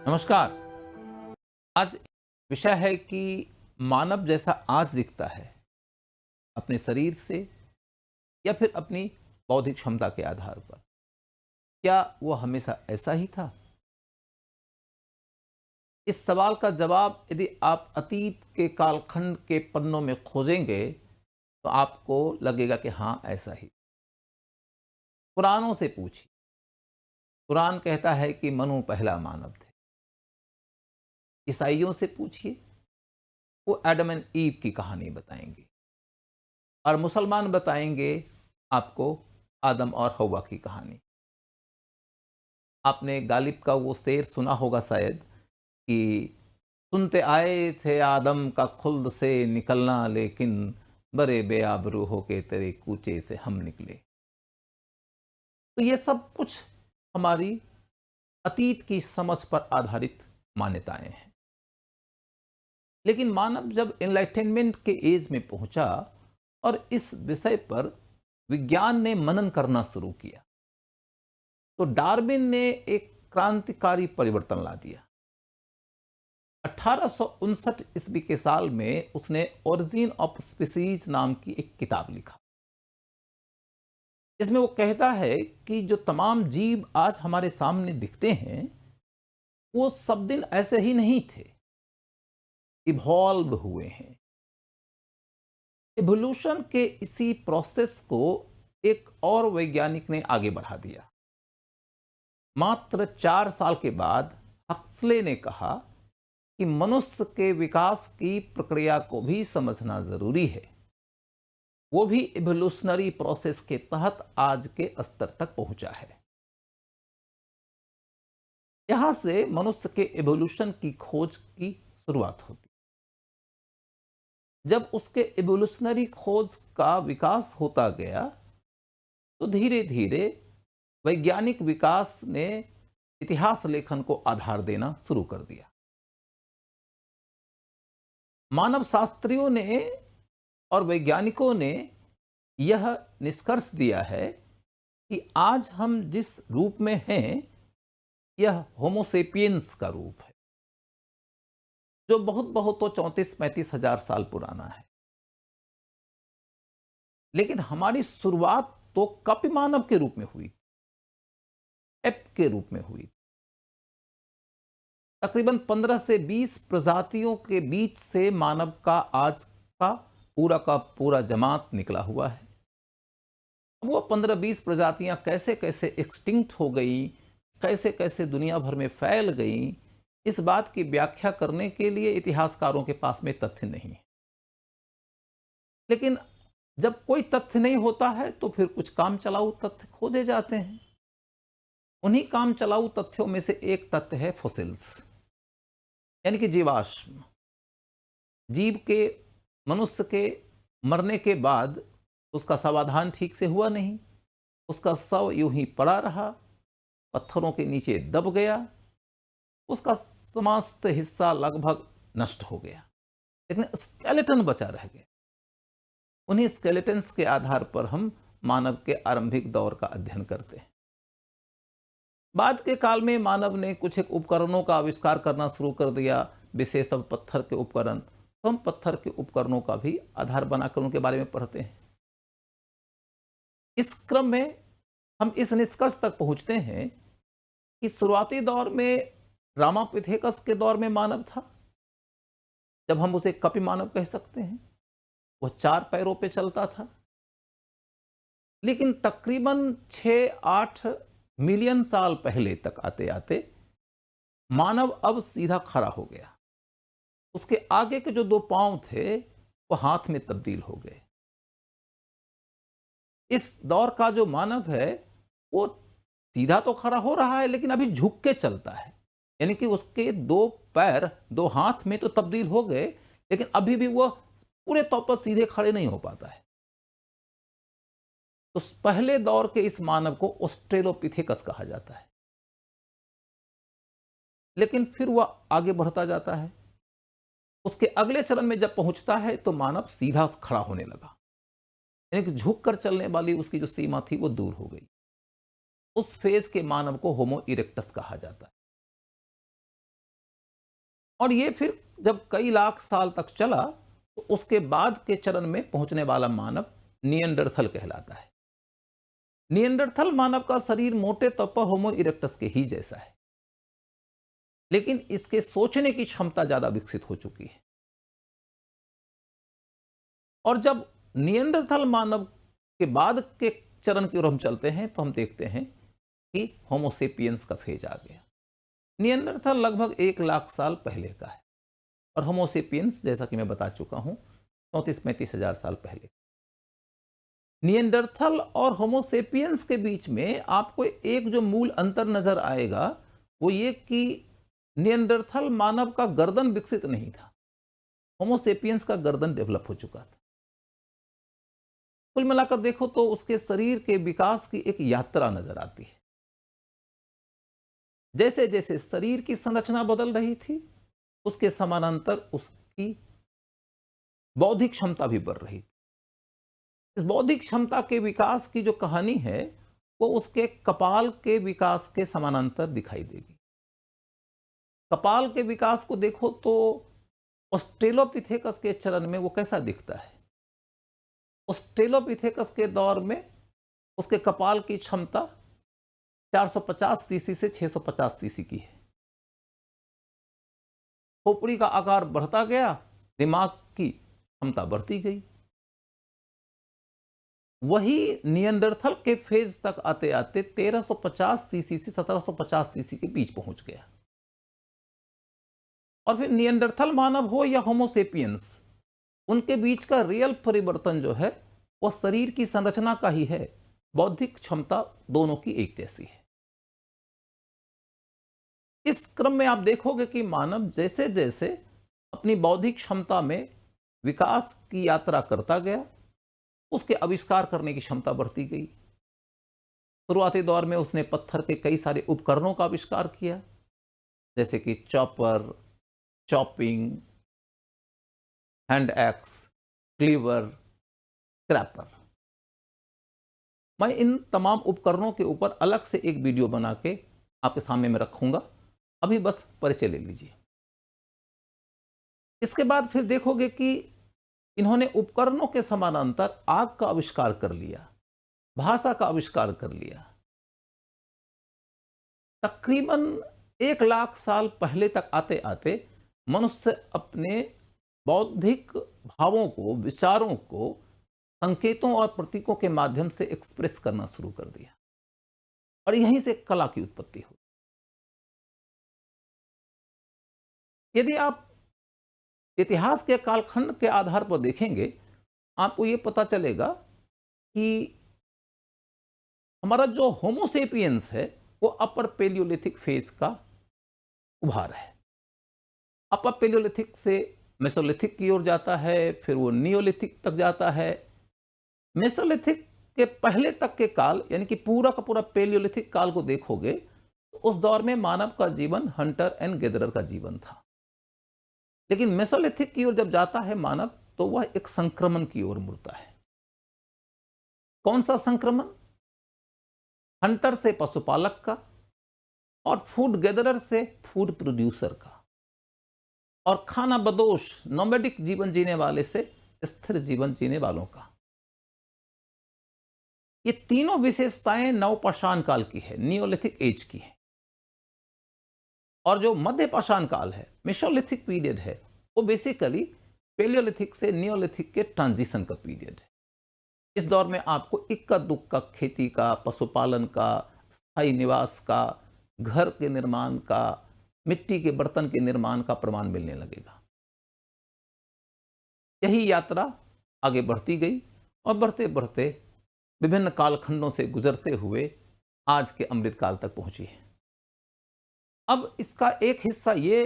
नमस्कार। आज विषय है कि मानव जैसा आज दिखता है अपने शरीर से या फिर अपनी बौद्धिक क्षमता के आधार पर, क्या वो हमेशा ऐसा ही था? इस सवाल का जवाब यदि आप अतीत के कालखंड के पन्नों में खोजेंगे तो आपको लगेगा कि हाँ, ऐसा ही। पुराणों से पूछिए। कुरान कहता है कि मनु पहला मानव थे। ईसाइयों से पूछिए, वो एडम एंड ईव की कहानी बताएंगे। और मुसलमान बताएंगे आपको आदम और हव्वा की कहानी। आपने गालिब का वो शेर सुना होगा शायद कि सुनते आए थे आदम का खुल्द से निकलना, लेकिन बड़े बेआबरू होके तेरे कूचे से हम निकले। तो ये सब कुछ हमारी अतीत की समझ पर आधारित मान्यताएं हैं। लेकिन मानव जब एनलाइटनमेंट के एज में पहुंचा और इस विषय पर विज्ञान ने मनन करना शुरू किया, तो डार्विन ने एक क्रांतिकारी परिवर्तन ला दिया। 1859 ईस्वी के साल में उसने ओरिजिन ऑफ स्पीसीज नाम की एक किताब लिखा। इसमें वो कहता है कि जो तमाम जीव आज हमारे सामने दिखते हैं वो सब दिन ऐसे ही नहीं थे, इवॉल्व हुए हैं। इवोल्यूशन के इसी प्रोसेस को एक और वैज्ञानिक ने आगे बढ़ा दिया। मात्र 4 साल के बाद हक्सले ने कहा कि मनुष्य के विकास की प्रक्रिया को भी समझना जरूरी है, वो भी इवोल्यूशनरी प्रोसेस के तहत आज के स्तर तक पहुंचा है। यहां से मनुष्य के इवोल्यूशन की खोज की शुरुआत होती। जब उसके इवोल्यूशनरी खोज का विकास होता गया तो धीरे धीरे वैज्ञानिक विकास ने इतिहास लेखन को आधार देना शुरू कर दिया। मानव शास्त्रियों ने और वैज्ञानिकों ने यह निष्कर्ष दिया है कि आज हम जिस रूप में हैं यह होमोसेपियंस का रूप है, जो बहुत बहुत तो 34-35 हजार साल पुराना है। लेकिन हमारी शुरुआत तो कपि मानव के रूप में हुई, एप के रूप में हुई। तकरीबन 15 से 20 प्रजातियों के बीच से मानव का आज का पूरा जमात निकला हुआ है। वो 15-20 प्रजातियां कैसे कैसे एक्सटिंक्ट हो गई, कैसे कैसे दुनिया भर में फैल गई, इस बात की व्याख्या करने के लिए इतिहासकारों के पास में तथ्य नहीं है। लेकिन जब कोई तथ्य नहीं होता है तो फिर कुछ काम चलाऊ तथ्य खोजे जाते हैं। उन्हीं काम चलाऊ तथ्यों में से एक तथ्य है फॉसिल्स, यानी कि जीवाश्म। जीव के, मनुष्य के मरने के बाद उसका समाधान ठीक से हुआ नहीं, उसका शव यूं ही पड़ा रहा, पत्थरों के नीचे दब गया, उसका समस्त हिस्सा लगभग नष्ट हो गया, लेकिन स्केलेटन बचा रह गया। उन्हीं स्केलेटन्स के आधार पर हम मानव के आरंभिक दौर का अध्ययन करते हैं। बाद के काल में मानव ने कुछ एक उपकरणों का आविष्कार करना शुरू कर दिया, विशेषतः पत्थर के उपकरण। तो हम पत्थर के उपकरणों का भी आधार बनाकर उनके बारे में पढ़ते हैं। इस क्रम में हम इस निष्कर्ष तक पहुंचते हैं कि शुरुआती दौर में रामापिथेकस के दौर में मानव था, जब हम उसे कपि मानव कह सकते हैं। वह 4 पैरों पे चलता था। लेकिन तकरीबन 6-8 मिलियन साल पहले तक आते आते मानव अब सीधा खड़ा हो गया। उसके आगे के जो 2 पांव थे वो हाथ में तब्दील हो गए। इस दौर का जो मानव है वो सीधा तो खड़ा हो रहा है, लेकिन अभी झुक के चलता है, यानी कि उसके 2 पैर 2 हाथ में तो तब्दील हो गए, लेकिन अभी भी वो पूरे तौर पर सीधे खड़े नहीं हो पाता है। तो पहले दौर के इस मानव को ऑस्ट्रेलोपिथेकस कहा जाता है। लेकिन फिर वह आगे बढ़ता जाता है। उसके अगले चरण में जब पहुंचता है तो मानव सीधा खड़ा होने लगा, यानी कि झुक कर चलने वाली उसकी जो सीमा थी वो दूर हो गई। उस फेज के मानव को होमो इरेक्टस कहा जाता है। और ये फिर जब कई लाख साल तक चला तो उसके बाद के चरण में पहुंचने वाला मानव निएंडरथल कहलाता है। निएंडरथल मानव का शरीर मोटे तौर पर होमो इरेक्टस के ही जैसा है, लेकिन इसके सोचने की क्षमता ज्यादा विकसित हो चुकी है। और जब निएंडरथल मानव के बाद के चरण की ओर हम चलते हैं तो हम देखते हैं कि होमोसेपियंस का फेज आ गया। निएंडरथल लगभग 1 लाख साल पहले का है और होमोसेपियंस जैसा कि मैं बता चुका हूं 34-35 हजार साल पहले। निएंडरथल और होमोसेपियंस के बीच में आपको एक जो मूल अंतर नजर आएगा वो ये कि निएंडरथल मानव का गर्दन विकसित नहीं था, होमोसेपियंस का गर्दन डेवलप हो चुका था। कुल मिलाकर देखो तो उसके शरीर के विकास की एक यात्रा नजर आती है। जैसे जैसे शरीर की संरचना बदल रही थी उसके समानांतर उसकी बौद्धिक क्षमता भी बढ़ रही थी। इस बौद्धिक क्षमता के विकास की जो कहानी है वो उसके कपाल के विकास के समानांतर दिखाई देगी। कपाल के विकास को देखो तो ऑस्ट्रेलोपिथेकस के चरण में वो कैसा दिखता है। ऑस्ट्रेलोपिथेकस के दौर में उसके कपाल की क्षमता 450 सीसी से 650 सीसी की है। खोपड़ी का आकार बढ़ता गया, दिमाग की क्षमता बढ़ती गई। वही निएंडरथल के फेज तक आते आते 1350 सीसी से 1750 सीसी के बीच पहुंच गया। और फिर निएंडरथल मानव हो या होमोसेपियंस, उनके बीच का रियल परिवर्तन जो है वह शरीर की संरचना का ही है। बौद्धिक क्षमता दोनों की एक जैसी है। इस क्रम में आप देखोगे कि मानव जैसे जैसे अपनी बौद्धिक क्षमता में विकास की यात्रा करता गया उसके आविष्कार करने की क्षमता बढ़ती गई। शुरुआती दौर में उसने पत्थर के कई सारे उपकरणों का आविष्कार किया, जैसे कि chopper, chopping, hand axe, cleaver, scraper. मैं इन तमाम उपकरणों के ऊपर अलग से एक वीडियो बना के आपके सामने में रखूंगा, अभी बस परिचय ले लीजिए। इसके बाद फिर देखोगे कि इन्होंने उपकरणों के समानांतर आग का आविष्कार कर लिया, भाषा का आविष्कार कर लिया। तकरीबन 1 लाख साल पहले तक आते आते मनुष्य अपने बौद्धिक भावों को, विचारों को संकेतों और प्रतीकों के माध्यम से एक्सप्रेस करना शुरू कर दिया और यहीं से कला की उत्पत्ति हुई। यदि आप इतिहास के कालखंड के आधार पर देखेंगे आपको यह पता चलेगा कि हमारा जो होमोसेपियंस है वो अपर पेलियोलिथिक फेज का उभार है। अपर पेलियोलिथिक से मेसोलिथिक की ओर जाता है, फिर वो नियोलिथिक तक जाता है। मेसोलिथिक के पहले तक के काल यानी कि पूरा का पूरा पेलियोलिथिक काल को देखोगे तो उस दौर में मानव का जीवन हंटर एंड गैदरर का जीवन था। लेकिन मेसोलिथिक की ओर जब जाता है मानव तो वह एक संक्रमण की ओर मुड़ता है। कौन सा संक्रमण? हंटर से पशुपालक का और फूड गैदरर से फूड प्रोड्यूसर का, और खाना बदोश नोमैडिक जीवन जीने वाले से स्थिर जीवन जीने वालों का। ये तीनों विशेषताएं नवपाषाण काल की है, नियोलिथिक एज की है। और जो मध्य पाषाण काल है, मेसोलिथिक पीरियड है, वो बेसिकली पेलियोलिथिक से नियोलिथिक के ट्रांजिशन का पीरियड है। इस दौर में आपको इक्का दुक्का खेती का, पशुपालन का, स्थायी निवास का, घर के निर्माण का, मिट्टी के बर्तन के निर्माण का प्रमाण मिलने लगेगा। यही यात्रा आगे बढ़ती गई और बढ़ते बढ़ते विभिन्न कालखंडों से गुजरते हुए आज के अमृत काल तक पहुंची है। अब इसका एक हिस्सा ये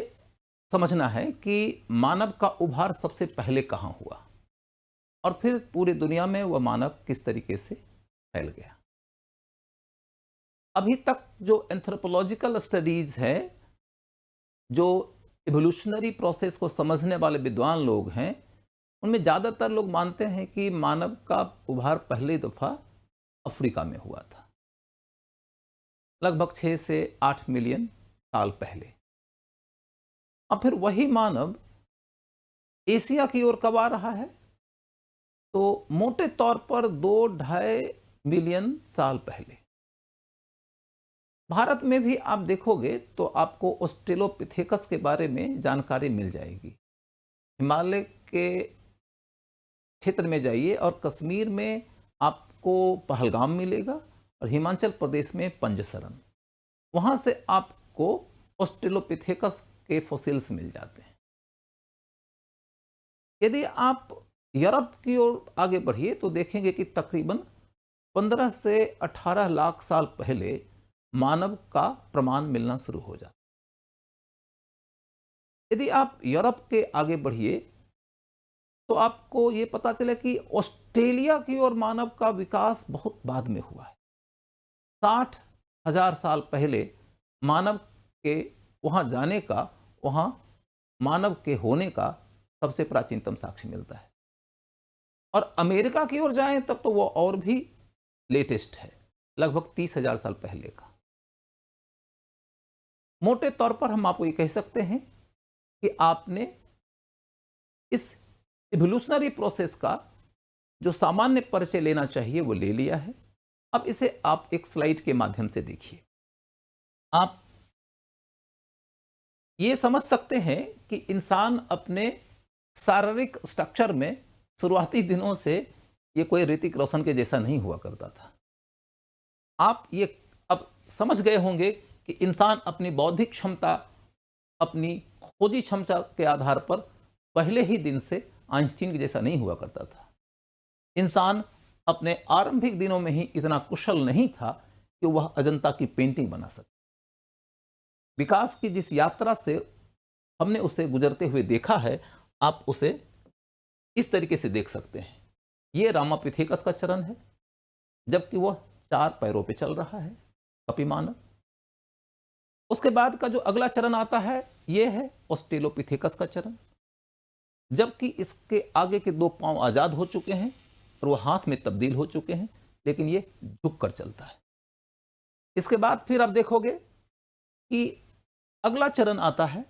समझना है कि मानव का उभार सबसे पहले कहां हुआ और फिर पूरी दुनिया में वह मानव किस तरीके से फैल गया। अभी तक जो एंथ्रोपोलॉजिकल स्टडीज है, जो इवोल्यूशनरी प्रोसेस को समझने वाले विद्वान लोग हैं, उनमें ज़्यादातर लोग मानते हैं कि मानव का उभार पहली दफ़ा अफ्रीका में हुआ था, लगभग 6 से 8 मिलियन साल पहले। अब फिर वही मानव एशिया की ओर कब आ रहा है? तो मोटे तौर पर 2-2.5 मिलियन साल पहले। भारत में भी आप देखोगे तो आपको ऑस्ट्रेलोपिथेकस के बारे में जानकारी मिल जाएगी। हिमालय के क्षेत्र में जाइए और कश्मीर में आपको पहलगाम मिलेगा और हिमाचल प्रदेश में पंजसरन। वहां से आपको ऑस्ट्रेलोपिथेकस के फॉसिल्स मिल जाते हैं। यदि आप यूरोप की ओर आगे बढ़िए तो देखेंगे कि तकरीबन 15 से 18 लाख साल पहले मानव का प्रमाण मिलना शुरू हो जाता। यदि आप यूरोप के आगे बढ़िए तो आपको ये पता चले कि ऑस्ट्रेलिया की ओर मानव का विकास बहुत बाद में हुआ है। 60,000 साल पहले मानव के वहां जाने का, वहां मानव के होने का सबसे प्राचीनतम साक्ष्य मिलता है। और अमेरिका की ओर जाएं तब तो वो और भी लेटेस्ट है, लगभग 30,000 साल पहले का। मोटे तौर पर हम आपको ये कह सकते हैं कि आपने इस इवोल्यूशनरी प्रोसेस का जो सामान्य परिचय लेना चाहिए वो ले लिया है। अब इसे आप एक स्लाइड के माध्यम से देखिए। आप ये समझ सकते हैं कि इंसान अपने शारीरिक स्ट्रक्चर में शुरुआती दिनों से ये कोई ऋतिक रोशन के जैसा नहीं हुआ करता था। आप ये अब समझ गए होंगे कि इंसान अपनी बौद्धिक क्षमता, अपनी खोजी क्षमता के आधार पर पहले ही दिन से आइंस्टीन के जैसा नहीं हुआ करता था। इंसान अपने आरंभिक दिनों में ही इतना कुशल नहीं था कि वह अजंता की पेंटिंग बना सके। विकास की जिस यात्रा से हमने उसे गुजरते हुए देखा है, आप उसे इस तरीके से देख सकते हैं। यह रामापिथेकस का चरण है, जबकि वह 4 पैरों पे चल रहा है, कपिमानव। उसके बाद का जो अगला चरण आता है यह है ऑस्ट्रेलोपिथेकस का चरण, जबकि इसके आगे के 2 पांव आजाद हो चुके हैं और वह हाथ में तब्दील हो चुके हैं, लेकिन ये झुक कर चलता है। इसके बाद फिर आप देखोगे कि अगला चरण आता है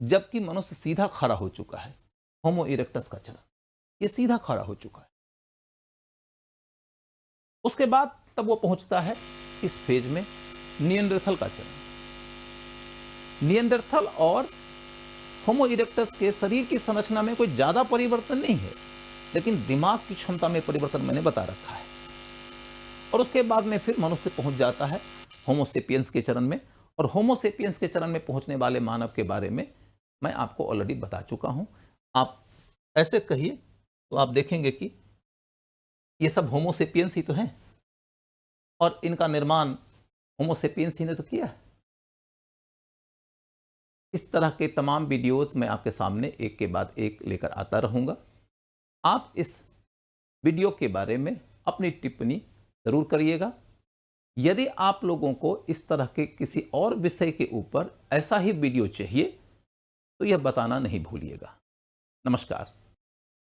जबकि मनुष्य सीधा खड़ा हो चुका है, होमो इरेक्टस का चरण। ये सीधा खड़ा हो चुका है। उसके बाद तब वो पहुंचता है इस फेज में निएंडरथल का चरण। निएंडरथल और होमो इरेक्टस के शरीर की संरचना में कोई ज्यादा परिवर्तन नहीं है, लेकिन दिमाग की क्षमता में परिवर्तन मैंने बता रखा है। और उसके बाद में फिर मनुष्य पहुंच जाता है होमो सेपियंस के चरण में। और होमो सेपियंस के चरण में पहुंचने वाले मानव के बारे में मैं आपको ऑलरेडी बता चुका हूं। आप ऐसे कहिए तो आप देखेंगे कि ये सब होमो सेपियंस ही तो हैं, और इनका निर्माण होमो सेपियंस ही ने तो किया है। इस तरह के तमाम वीडियोस मैं आपके सामने एक के बाद एक लेकर आता रहूंगा। आप इस वीडियो के बारे में अपनी टिप्पणी जरूर करिएगा। यदि आप लोगों को इस तरह के किसी और विषय के ऊपर ऐसा ही वीडियो चाहिए तो यह बताना नहीं भूलिएगा। नमस्कार।